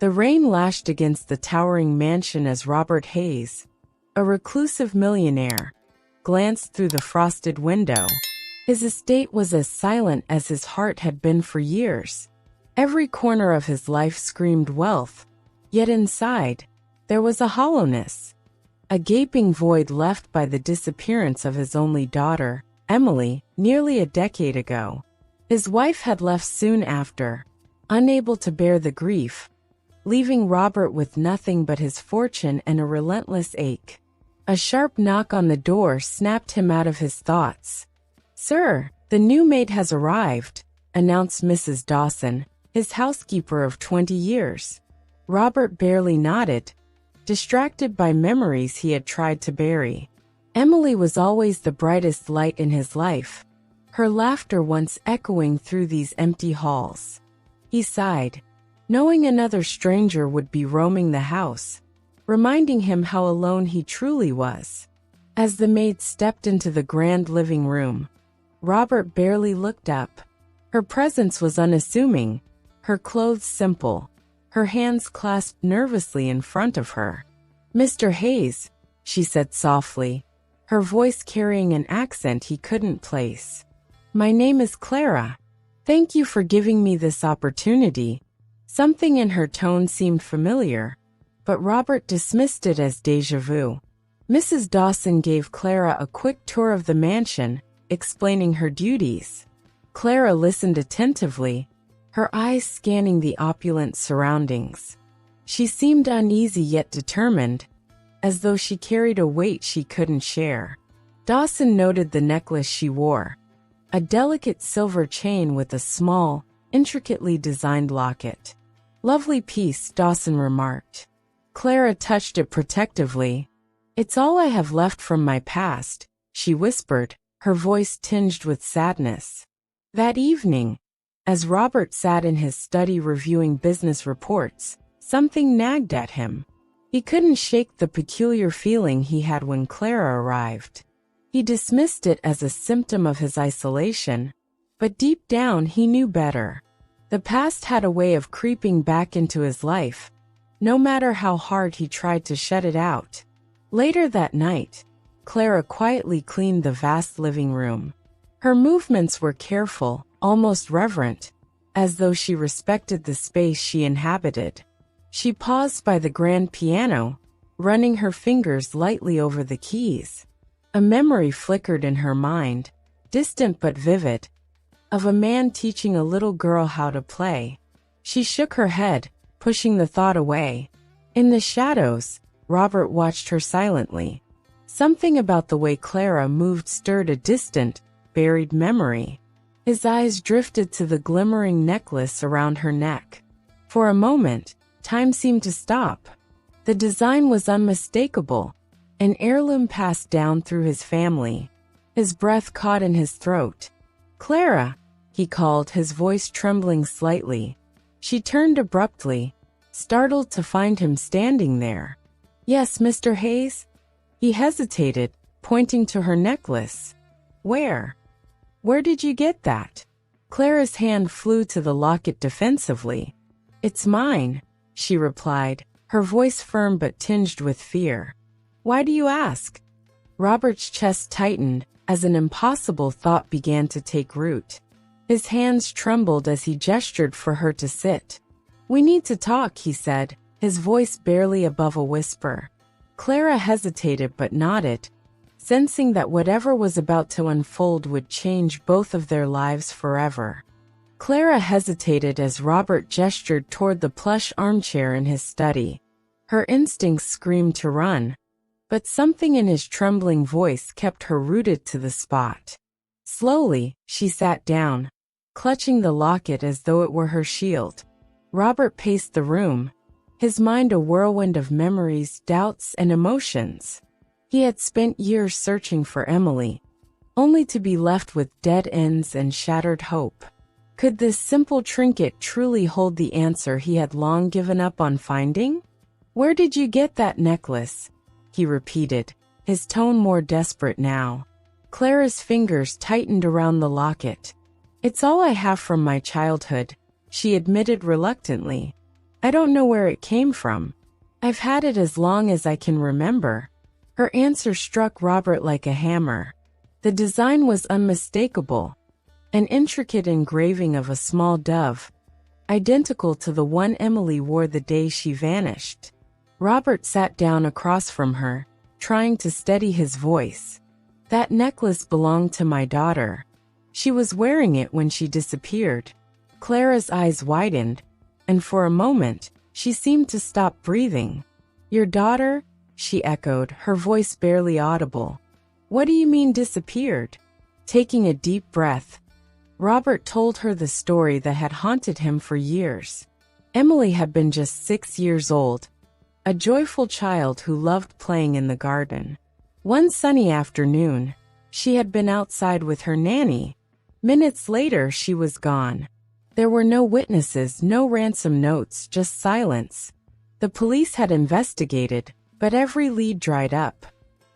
The rain lashed against the towering mansion as Robert Hayes, a reclusive millionaire, glanced through the frosted window. His estate was as silent as his heart had been for years. Every corner of his life screamed wealth, yet inside, there was a hollowness, a gaping void left by the disappearance of his only daughter, Emily, nearly a decade ago. His wife had left soon after, unable to bear the grief, leaving Robert with nothing but his fortune and a relentless ache. A sharp knock on the door snapped him out of his thoughts. "Sir, the new maid has arrived," announced Mrs. Dawson, his housekeeper of 20 years. Robert barely nodded, distracted by memories he had tried to bury. Emily was always the brightest light in his life, her laughter once echoing through these empty halls. He sighed, knowing another stranger would be roaming the house, reminding him how alone he truly was. As the maid stepped into the grand living room, Robert barely looked up. Her presence was unassuming, her clothes simple, her hands clasped nervously in front of her. "Mr. Hayes," she said softly, her voice carrying an accent he couldn't place. "My name is Clara. Thank you for giving me this opportunity." Something in her tone seemed familiar, but Robert dismissed it as déjà vu. Mrs. Dawson gave Clara a quick tour of the mansion, explaining her duties. Clara listened attentively, her eyes scanning the opulent surroundings. She seemed uneasy yet determined, as though she carried a weight she couldn't share. Dawson noted the necklace she wore, a delicate silver chain with a small, intricately designed locket. "Lovely piece," Dawson remarked. Clara touched it protectively. "It's all I have left from my past," she whispered, her voice tinged with sadness. That evening, as Robert sat in his study reviewing business reports, something nagged at him. He couldn't shake the peculiar feeling he had when Clara arrived. He dismissed it as a symptom of his isolation, but deep down he knew better. The past had a way of creeping back into his life, no matter how hard he tried to shut it out. Later that night, Clara quietly cleaned the vast living room. Her movements were careful, almost reverent, as though she respected the space she inhabited. She paused by the grand piano, running her fingers lightly over the keys. A memory flickered in her mind, distant but vivid, of a man teaching a little girl how to play. She shook her head, pushing the thought away. In the shadows, Robert watched her silently. Something about the way Clara moved stirred a distant, buried memory. His eyes drifted to the glimmering necklace around her neck. For a moment, time seemed to stop. The design was unmistakable, an heirloom passed down through his family. His breath caught in his throat. "Clara," he called, his voice trembling slightly. She turned abruptly, startled to find him standing there. "Yes, Mr. Hayes?" He hesitated, pointing to her necklace. "Where did you get that?" Clara's hand flew to the locket defensively. "It's mine," she replied, her voice firm but tinged with fear. "Why do you ask?" Robert's chest tightened as an impossible thought began to take root. His hands trembled as he gestured for her to sit. "We need to talk," he said, his voice barely above a whisper. Clara hesitated but nodded, sensing that whatever was about to unfold would change both of their lives forever. Clara hesitated as Robert gestured toward the plush armchair in his study. Her instincts screamed to run, but something in his trembling voice kept her rooted to the spot. Slowly, she sat down, clutching the locket as though it were her shield. Robert paced the room, his mind a whirlwind of memories, doubts, and emotions. He had spent years searching for Emily, only to be left with dead ends and shattered hope. Could this simple trinket truly hold the answer he had long given up on finding? "Where did you get that necklace?" he repeated, his tone more desperate now. Clara's fingers tightened around the locket. "It's all I have from my childhood," she admitted reluctantly. I don't know where it came from. I've had it as long as I can remember. Her answer struck Robert like a hammer. The design was unmistakable. An intricate engraving of a small dove, identical to the one Emily wore the day she vanished. Robert sat down across from her, trying to steady his voice. That necklace belonged to my daughter. She was wearing it when she disappeared. Clara's eyes widened, and for a moment, she seemed to stop breathing. Your daughter? She echoed, her voice barely audible. What do you mean disappeared? Taking a deep breath, Robert told her the story that had haunted him for years. Emily had been just 6 years old, a joyful child who loved playing in the garden. One sunny afternoon, she had been outside with her nanny. Minutes later, she was gone. There were no witnesses, no ransom notes, just silence. The police had investigated, but every lead dried up.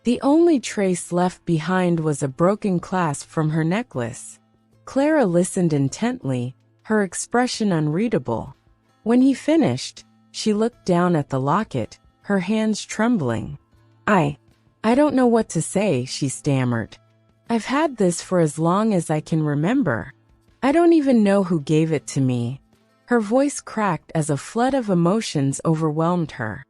The only trace left behind was a broken clasp from her necklace. Clara listened intently, her expression unreadable. When he finished, she looked down at the locket, her hands trembling. I don't know what to say, she stammered. I've had this for as long as I can remember. I don't even know who gave it to me. Her voice cracked as a flood of emotions overwhelmed her.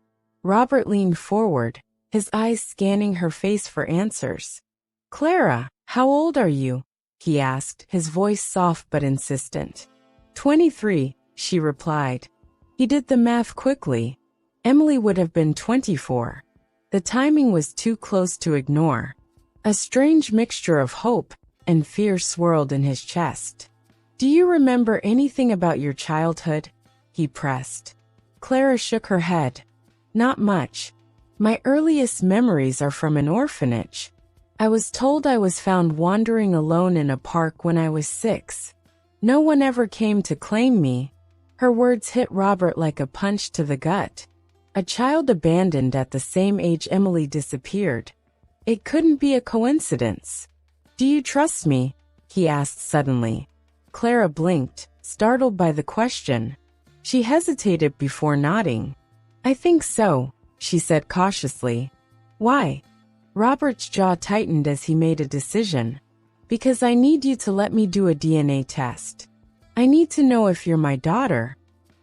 Robert leaned forward, his eyes scanning her face for answers. Clara, how old are you? He asked, his voice soft but insistent. 23, she replied. He did the math quickly. Emily would have been 24. The timing was too close to ignore. A strange mixture of hope and fear swirled in his chest. Do you remember anything about your childhood? He pressed. Clara shook her head. Not much. My earliest memories are from an orphanage. I was told I was found wandering alone in a park when I was 6. No one ever came to claim me. Her words hit Robert like a punch to the gut. A child abandoned at the same age Emily disappeared. It couldn't be a coincidence. Do you trust me? He asked suddenly. Clara blinked, startled by the question. She hesitated before nodding. I think so, she said cautiously. Why? Robert's jaw tightened as he made a decision. Because I need you to let me do a DNA test. I need to know if you're my daughter.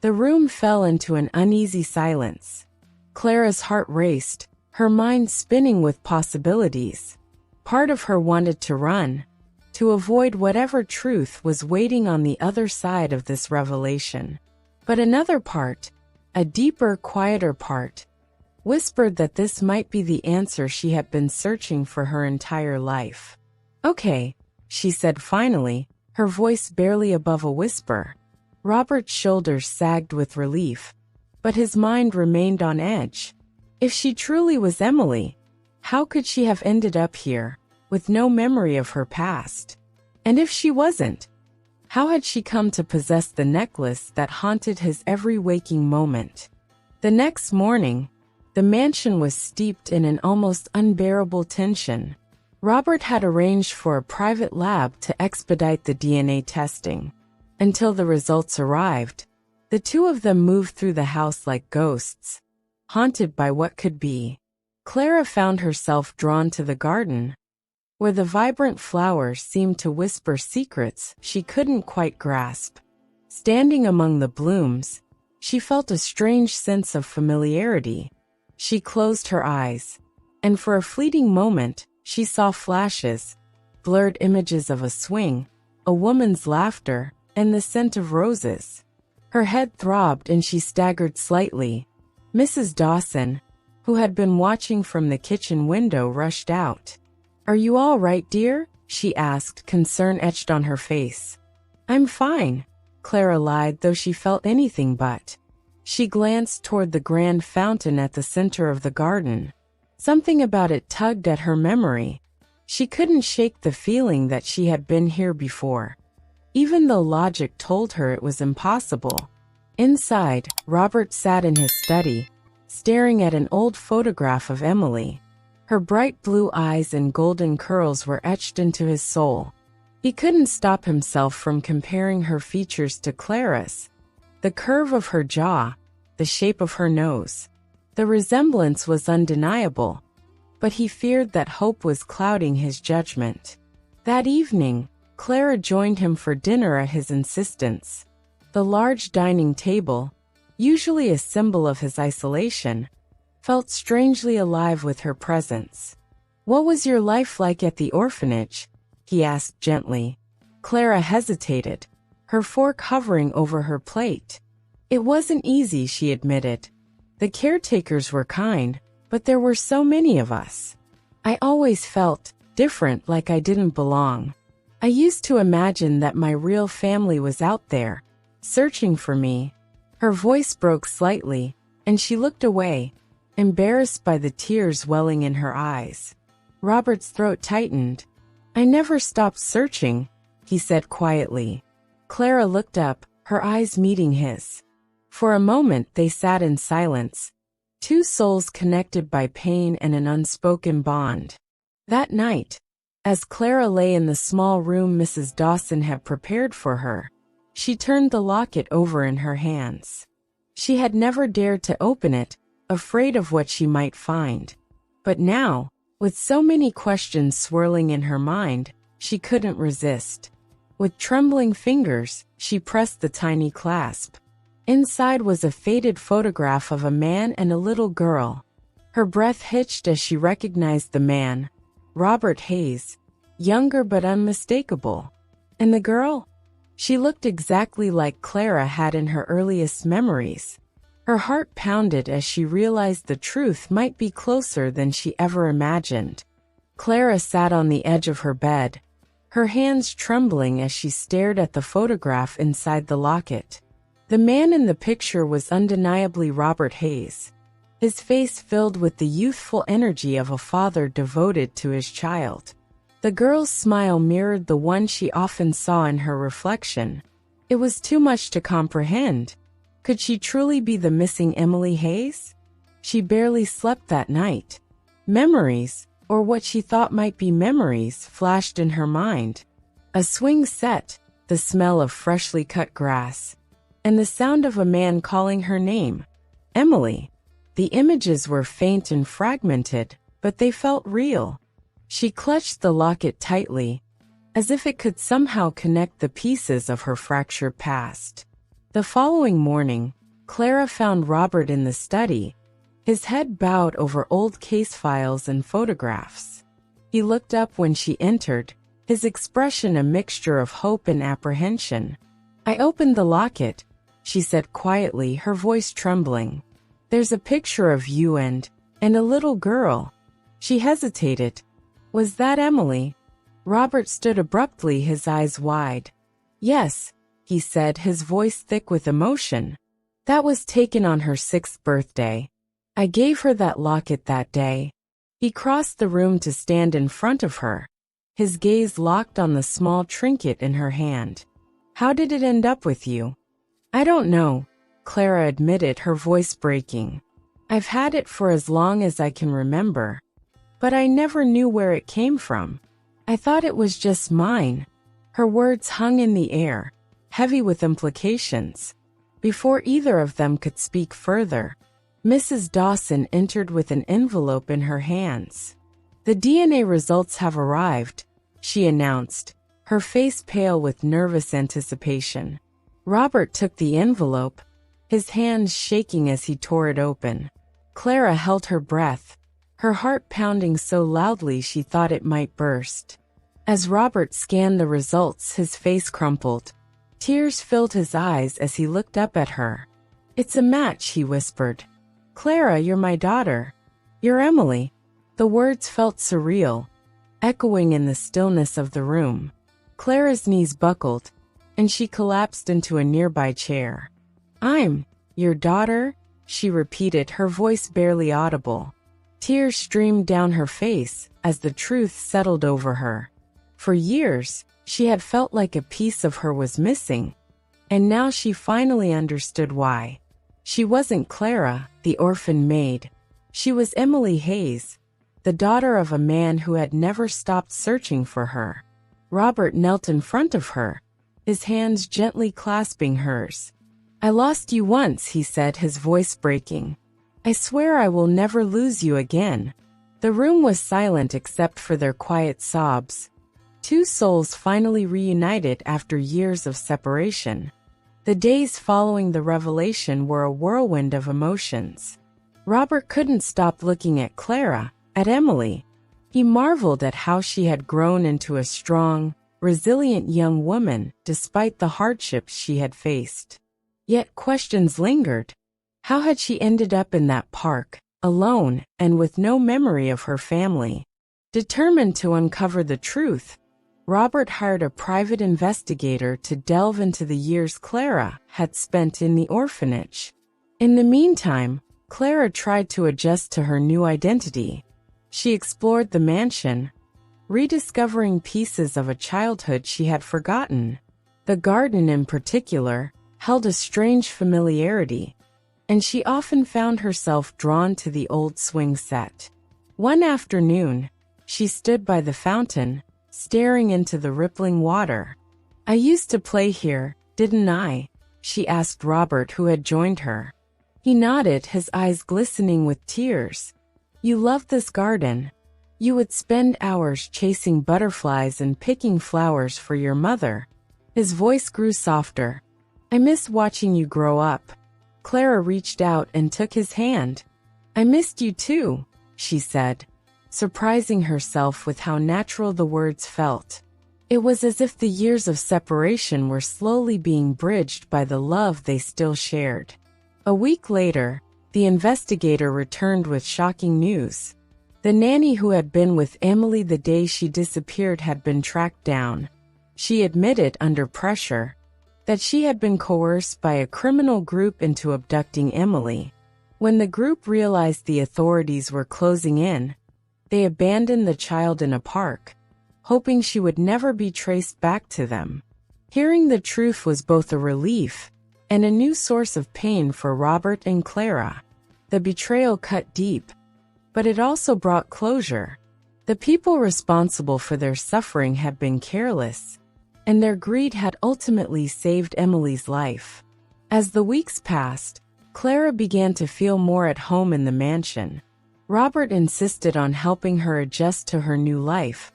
The room fell into an uneasy silence. Clara's heart raced, her mind spinning with possibilities. Part of her wanted to run, to avoid whatever truth was waiting on the other side of this revelation. But another part, a deeper, quieter part, whispered that this might be the answer she had been searching for her entire life. Okay, she said finally, her voice barely above a whisper. Robert's shoulders sagged with relief, but his mind remained on edge. If she truly was Emily, how could she have ended up here, with no memory of her past? And if she wasn't, how had she come to possess the necklace that haunted his every waking moment? The next morning, the mansion was steeped in an almost unbearable tension. Robert had arranged for a private lab to expedite the DNA testing. Until the results arrived, the two of them moved through the house like ghosts, haunted by what could be. Clara found herself drawn to the garden, where the vibrant flowers seemed to whisper secrets she couldn't quite grasp. Standing among the blooms, she felt a strange sense of familiarity. She closed her eyes, and for a fleeting moment, she saw flashes, blurred images of a swing, a woman's laughter, and the scent of roses. Her head throbbed and she staggered slightly. Mrs. Dawson, who had been watching from the kitchen window, rushed out. Are you all right, dear? She asked, concern etched on her face. I'm fine, Clara lied, though she felt anything but. She glanced toward the grand fountain at the center of the garden. Something about it tugged at her memory. She couldn't shake the feeling that she had been here before, even though logic told her it was impossible. Inside, Robert sat in his study, staring at an old photograph of Emily. Her bright blue eyes and golden curls were etched into his soul. He couldn't stop himself from comparing her features to Clara's. The curve of her jaw, the shape of her nose. The resemblance was undeniable, but he feared that hope was clouding his judgment. That evening, Clara joined him for dinner at his insistence. The large dining table, usually a symbol of his isolation, felt strangely alive with her presence. "What was your life like at the orphanage?" he asked gently. Clara hesitated, her fork hovering over her plate. "It wasn't easy," she admitted. "The caretakers were kind, but there were so many of us. I always felt different, like I didn't belong. I used to imagine that my real family was out there, searching for me." Her voice broke slightly, and she looked away, embarrassed by the tears welling in her eyes. Robert's throat tightened. "I never stopped searching," he said quietly. Clara looked up, her eyes meeting his. For a moment they sat in silence, two souls connected by pain and an unspoken bond. That night, as Clara lay in the small room Mrs. Dawson had prepared for her, she turned the locket over in her hands. She had never dared to open it, afraid of what she might find. But now, with so many questions swirling in her mind, she couldn't resist. With trembling fingers, she pressed the tiny clasp. Inside was a faded photograph of a man and a little girl. Her breath hitched as she recognized the man, Robert Hayes, younger but unmistakable. And the girl? She looked exactly like Clara had in her earliest memories. Her heart pounded as she realized the truth might be closer than she ever imagined. Clara sat on the edge of her bed, her hands trembling as she stared at the photograph inside the locket. The man in the picture was undeniably Robert Hayes, his face filled with the youthful energy of a father devoted to his child. The girl's smile mirrored the one she often saw in her reflection. It was too much to comprehend. Could she truly be the missing Emily Hayes? She barely slept that night. Memories, or what she thought might be memories, flashed in her mind. A swing set, the smell of freshly cut grass, and the sound of a man calling her name, Emily. The images were faint and fragmented, but they felt real. She clutched the locket tightly, as if it could somehow connect the pieces of her fractured past. The following morning, Clara found Robert in the study, his head bowed over old case files and photographs. He looked up when she entered, his expression a mixture of hope and apprehension. "I opened the locket," she said quietly, her voice trembling. "There's a picture of you and a little girl." She hesitated. "Was that Emily?" Robert stood abruptly, his eyes wide. "Yes," he said, his voice thick with emotion. "That was taken on her 6th birthday. I gave her that locket that day." He crossed the room to stand in front of her, his gaze locked on the small trinket in her hand. "How did it end up with you?" "I don't know," Clara admitted, her voice breaking. "I've had it for as long as I can remember, but I never knew where it came from. I thought it was just mine." Her words hung in the air, heavy with implications. Before either of them could speak further, Mrs. Dawson entered with an envelope in her hands. "The DNA results have arrived," she announced, her face pale with nervous anticipation. Robert took the envelope, his hands shaking as he tore it open. Clara held her breath, her heart pounding so loudly she thought it might burst. As Robert scanned the results, his face crumpled. Tears filled his eyes as he looked up at her. "It's a match," he whispered. "Clara, you're my daughter. You're Emily." The words felt surreal, echoing in the stillness of the room. Clara's knees buckled, and she collapsed into a nearby chair. "I'm your daughter?" she repeated, her voice barely audible. Tears streamed down her face as the truth settled over her. For years, she had felt like a piece of her was missing, and now she finally understood why. She wasn't Clara, the orphan maid. She was Emily Hayes, the daughter of a man who had never stopped searching for her. Robert knelt in front of her, his hands gently clasping hers. "I lost you once," he said, his voice breaking. "I swear I will never lose you again." The room was silent except for their quiet sobs. Two souls finally reunited after years of separation. The days following the revelation were a whirlwind of emotions. Robert couldn't stop looking at Clara, at Emily. He marveled at how she had grown into a strong, resilient young woman despite the hardships she had faced. Yet questions lingered. How had she ended up in that park, alone and with no memory of her family? Determined to uncover the truth, Robert hired a private investigator to delve into the years Clara had spent in the orphanage. In the meantime, Clara tried to adjust to her new identity. She explored the mansion, rediscovering pieces of a childhood she had forgotten. The garden in particular held a strange familiarity, and she often found herself drawn to the old swing set. One afternoon, she stood by the fountain, staring into the rippling water. "I used to play here, didn't I?" she asked Robert, who had joined her. He nodded, his eyes glistening with tears. "You loved this garden. You would spend hours chasing butterflies and picking flowers for your mother." His voice grew softer. "I miss watching you grow up." Clara reached out and took his hand. "I missed you too," she said, surprising herself with how natural the words felt. It was as if the years of separation were slowly being bridged by the love they still shared. A week later, the investigator returned with shocking news. The nanny who had been with Emily the day she disappeared had been tracked down. She admitted, under pressure, that she had been coerced by a criminal group into abducting Emily. When the group realized the authorities were closing in, they abandoned the child in a park, hoping she would never be traced back to them. Hearing the truth was both a relief and a new source of pain for Robert and Clara. The betrayal cut deep, but it also brought closure. The people responsible for their suffering had been careless, and their greed had ultimately saved Emily's life. As the weeks passed, Clara began to feel more at home in the mansion. Robert insisted on helping her adjust to her new life,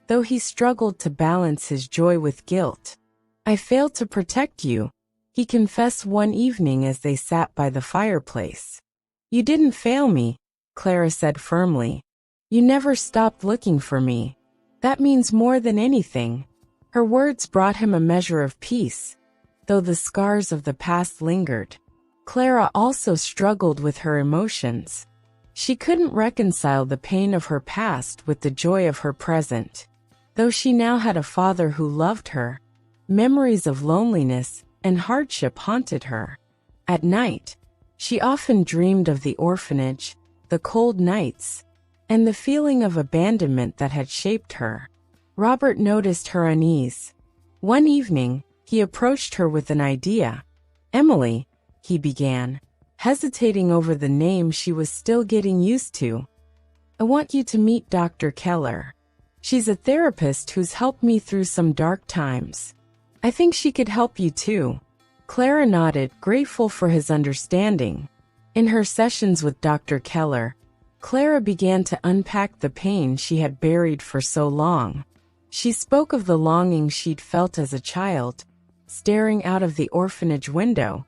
though he struggled to balance his joy with guilt. "I failed to protect you," he confessed one evening as they sat by the fireplace. "You didn't fail me," Clara said firmly. "You never stopped looking for me. That means more than anything." Her words brought him a measure of peace, though the scars of the past lingered. Clara also struggled with her emotions. She couldn't reconcile the pain of her past with the joy of her present. Though she now had a father who loved her, memories of loneliness and hardship haunted her. At night, she often dreamed of the orphanage, the cold nights, and the feeling of abandonment that had shaped her. Robert noticed her unease. One evening, he approached her with an idea. "Emily," he began, hesitating over the name she was still getting used to. "I want you to meet Dr. Keller. She's a therapist who's helped me through some dark times. I think she could help you too." Clara nodded, grateful for his understanding. In her sessions with Dr. Keller, Clara began to unpack the pain she had buried for so long. She spoke of the longing she'd felt as a child, staring out of the orphanage window,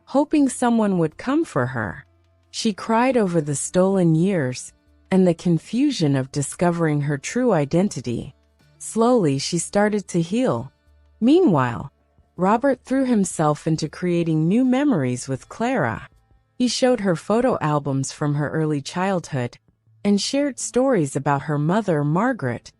hoping someone would come for her. She cried over the stolen years and the confusion of discovering her true identity. Slowly, she started to heal. Meanwhile, Robert threw himself into creating new memories with Clara. He showed her photo albums from her early childhood and shared stories about her mother, Margaret,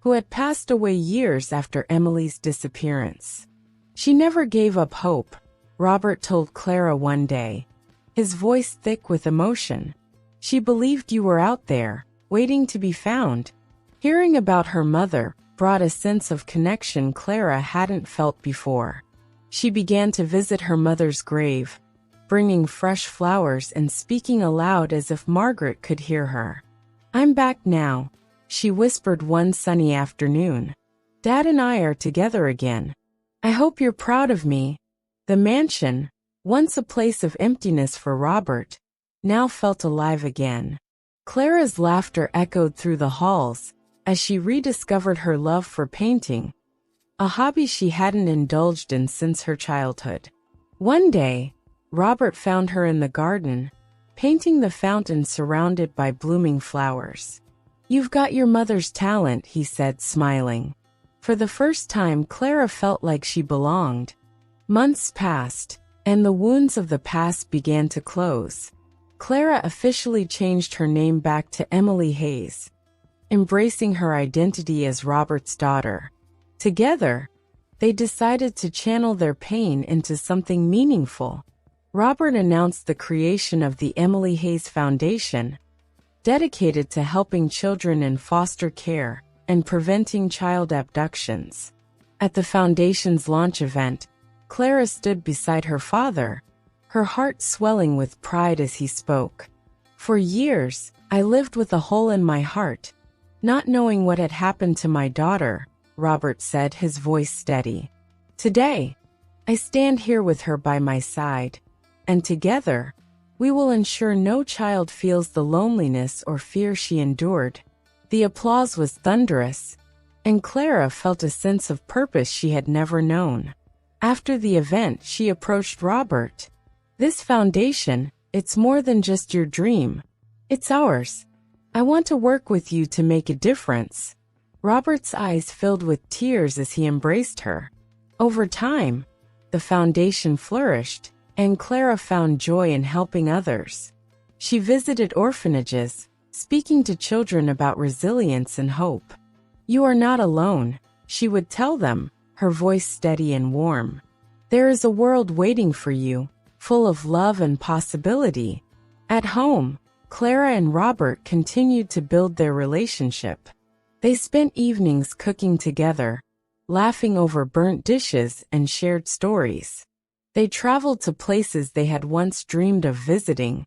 who had passed away years after Emily's disappearance. "She never gave up hope," Robert told Clara one day, his voice thick with emotion. "She believed you were out there, waiting to be found." Hearing about her mother brought a sense of connection Clara hadn't felt before. She began to visit her mother's grave, bringing fresh flowers and speaking aloud as if Margaret could hear her. "I'm back now," she whispered one sunny afternoon. "Dad and I are together again. I hope you're proud of me." The mansion, once a place of emptiness for Robert, now felt alive again. Clara's laughter echoed through the halls as she rediscovered her love for painting, a hobby she hadn't indulged in since her childhood. One day, Robert found her in the garden, painting the fountain surrounded by blooming flowers. "You've got your mother's talent," he said, smiling. For the first time, Clara felt like she belonged. Months passed, and the wounds of the past began to close. Clara officially changed her name back to Emily Hayes, embracing her identity as Robert's daughter. Together, they decided to channel their pain into something meaningful. Robert announced the creation of the Emily Hayes Foundation, dedicated to helping children in foster care and preventing child abductions. At the foundation's launch event, Clara stood beside her father, her heart swelling with pride as he spoke. "For years, I lived with a hole in my heart, not knowing what had happened to my daughter," Robert said, his voice steady. "Today, I stand here with her by my side, and together, we will ensure no child feels the loneliness or fear she endured." The applause was thunderous, and Clara felt a sense of purpose she had never known. After the event, she approached Robert. "This foundation, it's more than just your dream. It's ours. I want to work with you to make a difference." Robert's eyes filled with tears as he embraced her. Over time, the foundation flourished, and Clara found joy in helping others. She visited orphanages, speaking to children about resilience and hope. "You are not alone," she would tell them, her voice steady and warm. "There is a world waiting for you, full of love and possibility." At home, Clara and Robert continued to build their relationship. They spent evenings cooking together, laughing over burnt dishes and shared stories. They traveled to places they had once dreamed of visiting,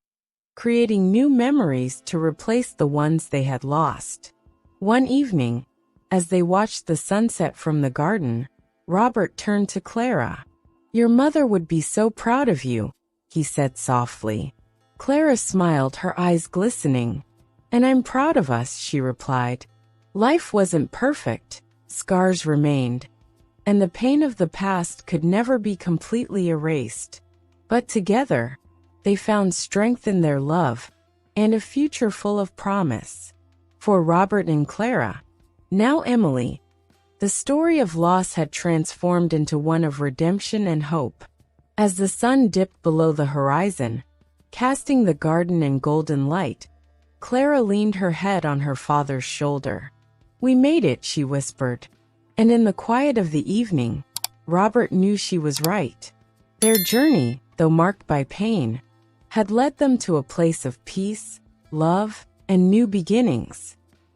creating new memories to replace the ones they had lost. One evening, as they watched the sunset from the garden, Robert turned to Clara. "Your mother would be so proud of you," he said softly. Clara smiled, her eyes glistening. "And I'm proud of us," she replied. Life wasn't perfect, scars remained, and the pain of the past could never be completely erased. But together, they found strength in their love and a future full of promise. For Robert and Clara, now Emily, the story of loss had transformed into one of redemption and hope. As the sun dipped below the horizon, casting the garden in golden light, Clara leaned her head on her father's shoulder. "We made it," she whispered. And in the quiet of the evening, Robert knew she was right. Their journey, though marked by pain, had led them to a place of peace, love, and new beginnings.